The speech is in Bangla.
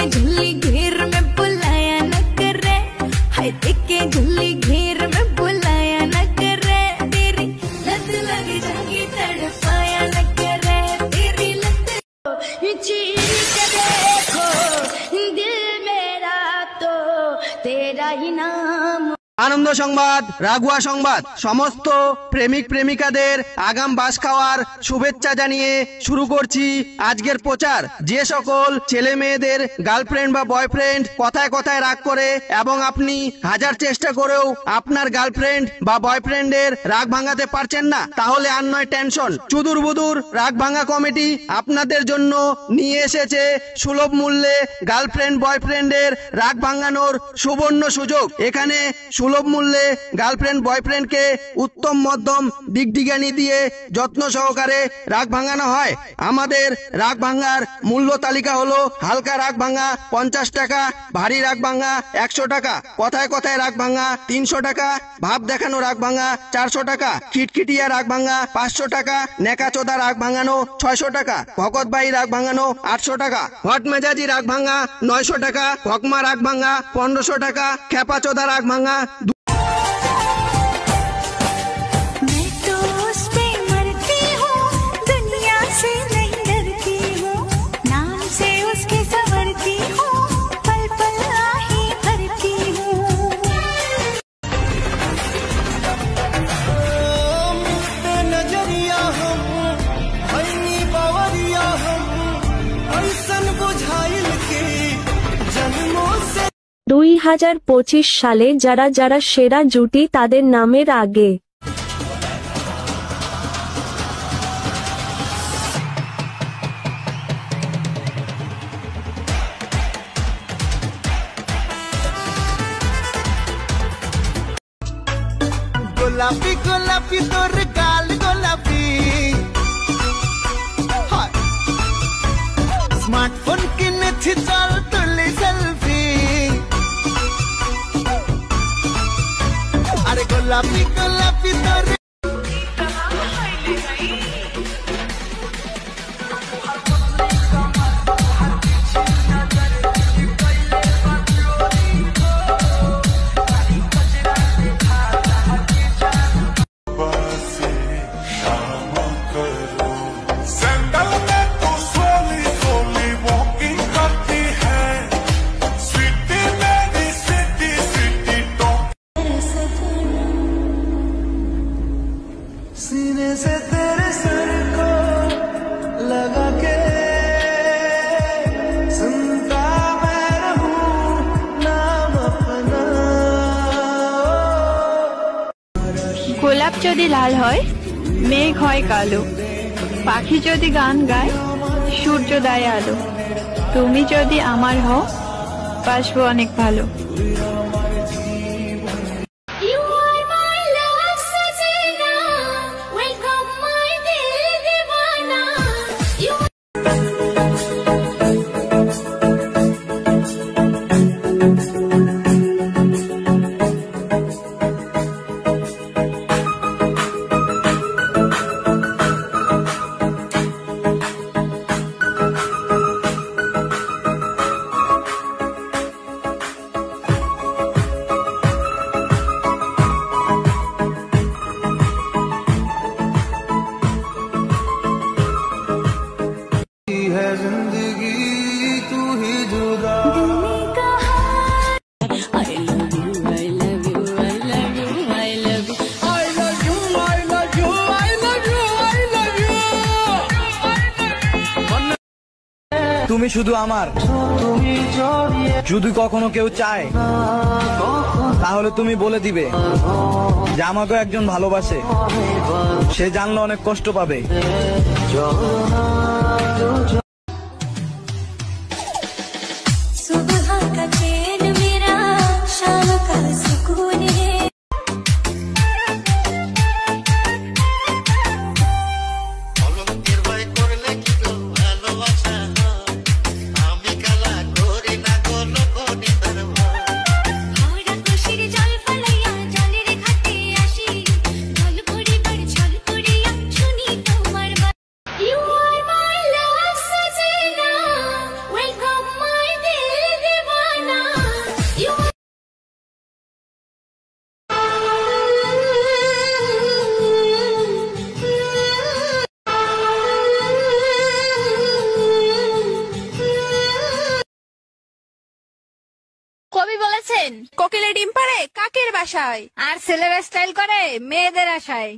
झुल्ली घेर में बुलाया न करे, हाय देख के झुल्ली घेर में बुलाया न करे, तेरी लत लग जाएगी तड़पाया न करे, तेरी लत चीर के देखो दिल मेरा तो तेरा ही नाम। आनंद संबाद रागुआ संबाद समस्त प्रेमिक प्रेमिकादेर आगाम बास खाওয়ার शुभेच्छा जानिए शुरू करছি আজকের প্রচার। যে সকল ছেলে মেয়েদের গার্লফ্রেন্ড বা বয়ফ্রেন্ড কথায় কথায় রাগ করে এবং আপনি হাজার চেষ্টা করেও আপনার গার্লফ্রেন্ড বা বয়ফ্রেন্ডের রাগ ভাঙাতে পারছেন না, তাহলে আর নয় টেনশন। চুদুর বুদুর রাগ ভাঙা কমিটি আপনাদের জন্য নিয়ে এসেছে সুলভ মূল্যে গার্লফ্রেন্ড বয়ফ্রেন্ডের রাগ ভাঙানোর সুবর্ণ সুযোগ। এখানে সুলভ মূল্যে গার্লফ্রেন্ড বয়ফ্রেন্ডকে উত্তম মধ্যম দিগদিগানি দিয়ে যত্ন সহকারে রাগ ভাঙানো হয়। আমাদের রাগ ভাঙার মূল্য তালিকা হলো হালকা রাগ ভাঙা 50 টাকা, ভারী রাগ ভাঙা 100 টাকা, কথায় কথায় রাগ ভাঙা 300 টাকা, ভাব দেখানো রাগ ভাঙা 400 টাকা, খিটখিটিয়া রাগ ভাঙা 500 টাকা, নেকাচোদা রাগ ভাঙানো 600 টাকা, ভকতবাই রাগ ভাঙানো 800 টাকা, হট মেজাজি রাগ ভাঙা 900 টাকা, ভকমা রাগ ভাঙা 1500 টাকা, খেপাচোদা রাগ ভাঙা। দুই 2025 সালে যারা যারা সেরা জুটি তাদের নামের আগে গোলাপি গোলাপি তোর গাল গোলাপি, স্মার্টফোন কিনেছি চল তুলি সেলফি, আরে গোলাপি গোলাপি তোর सीने से तेरे सर को लगा के सुनता मैं रहूं नाम अपना। গোলাপ যদি লাল হয় মেঘ হয় কালো, পাখি যদি গান গায় সূর্যোদয় আলো, তুমি যদি আমার হও বাসবো অনেক ভালো। তুমি শুধু আমার, যদি কখনো কেউ চায় তাহলে তুমি বলে দিবে যে আমাকেও একজন ভালোবাসে, সে জানলে অনেক কষ্ট পাবে। You are my বলেছেন? কোকিলে ডিম পাড়ে কাকের বাসায়, আর ছেলেরা স্টাইল করে মেয়েদের আশায়।